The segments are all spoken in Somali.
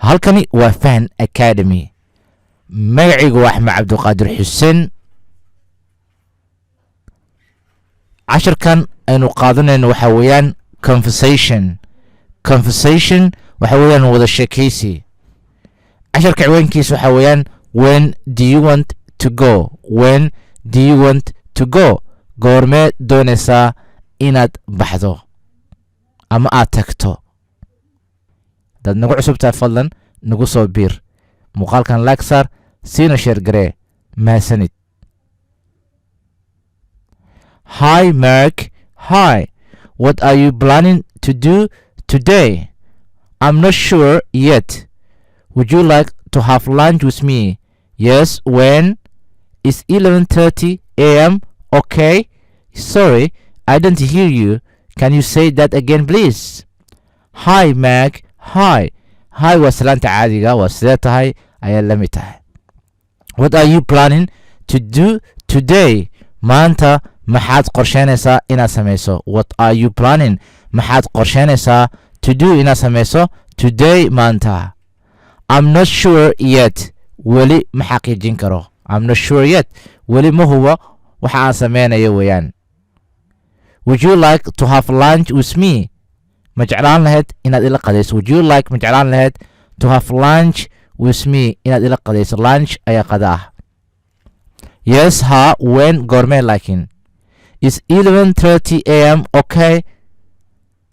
halkani waa Fahan Academy. magacaygu waa Axmed Cabdiqaadir Xuseen. casharkan aynu qaadanayno waxa weeyaan conversation waxa weeyaan wada sheekaysi. casharka ciwaankiisa waxa weeyaan when do you want to go goormee doonaysaa inaad baxdo ama aad tagto. dad nagu cusubtaa fadlan nagu soo biir muuqaalkan like saar siina share garee mahadsanid. Hi Mark. Hi. What are you planning to do today? I'm not sure yet. Would you like to have lunch with me? Yes. When? It's 11:30 a.m. Okay. Sorry, I didn't hear you. Can you say that again, please? Hi Mark. Hi waa salaanta caadiga waa sidee tahay ayaa la mid tahay. What are you planning to do today? maanta maxaad qorsheynaysaa inaad samayso? What are you planning? maxaad qorsheynaysaa to do inaad samayso today maanta? I'm not sure yet. weli ma xaqiijin karo. I'm not sure yet. weli ma hubo waxa aan sameynayo weeyaan. Would you like to have lunch with me? ma jeclaan lahayd inaad ila qadayso? Would you like ma jeclaan lahayd to have lunch with me inaad ila qadayso? lunch ayaa qada ah. Yes ha. When? goormee laakiin? Is 11:30 a.m. okay.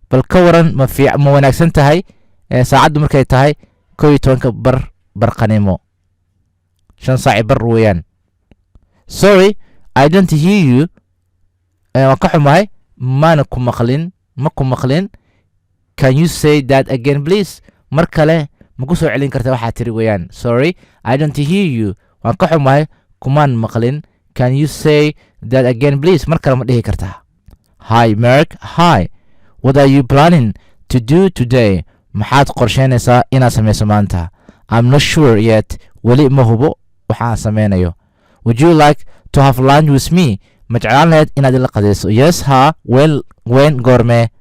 bal ka waran ma wanaagsan tahay saacaddu markay tahay 11 barqanimo 5 saac bar weeyaan. Sorry, I don't hear you. waan ka xumahay maana ku maqlin. Can you say that again please? mar kale ma ku soo celin kartaa waxaad tiri weeyaan. Sorry, I don't hear you. waan ka xumahay kumaan maqlin. Can you say that again please? mar kale ma dhihi kartaa. Hi Mark. Hi. What are you planning to do today? maxaad qorsheynaysaa inaad samayso maanta? I'm not sure yet. weli ma hubo waxaan sameynayo. Would you like to have lunch with me? ma jeclaan lahayd inaad ila qadayso? Yes ha. When? goormee?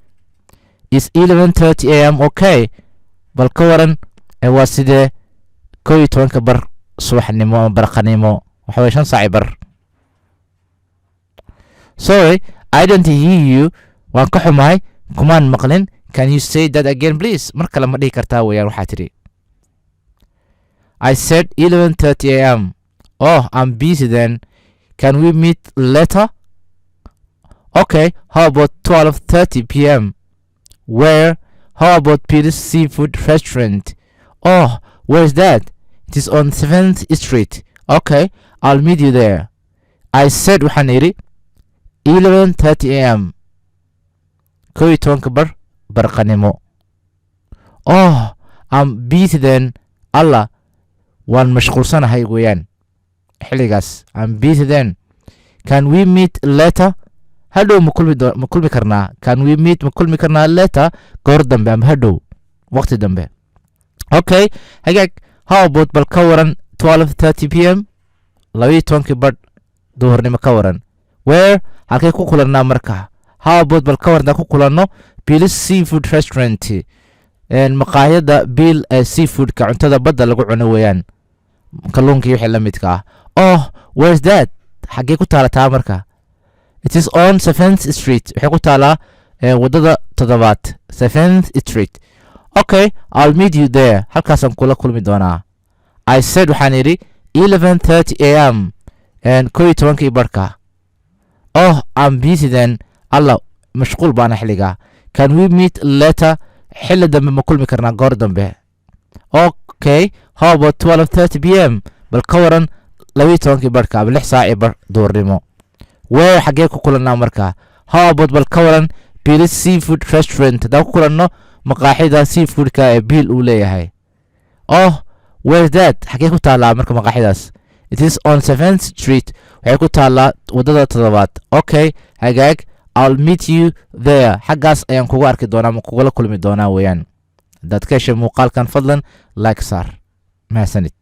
Is 11:30 a.m. okay. bal ka waran waa sidee 11 bar subaxnimo ama barqanimo waxa way 5 saac bar. Sorry, I don't hear you. waan ka xumahay kumaan maqlin. Can you say that again please? mar kale ma dhihi kartaa weeyaan waxaa tiri. I said 11:30 a.m. Oh, I'm busy then. Can we meet later? Okay, how about 12:30 p.m.? Where? How about Peter's Seafood Restaurant? Oh, where's that? It is on 7th Street. Okay, I'll meet you there. I said waxaan idhi 11:30 a.m. 11 barqanimo. Oh, I'm busy then. allah waan mashquulsanahay weeyaan xilligaas. I'm busy then. Can we meet later? hadhow ma kulmi karnaa? Can we meet ma kulmi karnaa later? goor dambe ama hadhow waqti dambe. Okay, hagaag. How about bal ka waran 12:30 p.m. 12 bar duhurnimo ka waran. Where? halkay ku kulannaa marka? How about bal ka waran ku kulanno Bill's Seafood Restaurant maqaayada Bill seafoodka cuntada badda lagu cuno weeyaan kalluunka iyo wixii la midka ah. Oh, where's that? xagee ku taalataa marka? It is on 7th Street. waxay ku taalaa wadada 7aad 7th Street. Okay, I'll meet you there. halkaasaan kula kulmi doonaa. I said waxaan idhi 11:30 a.m. 11 barka. Oh, I'm busy then. allah mashquul baana xilliga. Can we meet later? xilli dambe ma kulmi karnaa goor dambe. Okay, how about 12:30 p.m. bal ka waran 12 barka ama 6 saac bar duhurnimo. Where? xagee ku kulannaa marka? How about bal ka waran Bill's Seafood Restaurant haddaan ku kulanno maqaaxida seafoodka ee Bill uu leeyahay. Oh, where's that? xagee ku taallaa marka maqaaxidaas? It is on 7th Street. waxay ku taallaa wadada 7aad. Okay, hagaag. I'll meet you there. xaggaas ayaan kugu arki doonaa ma kugula kulmi doonaa weeyaan. haddaad ka heshay muuqaalkan fadlan like saar mahadsanid.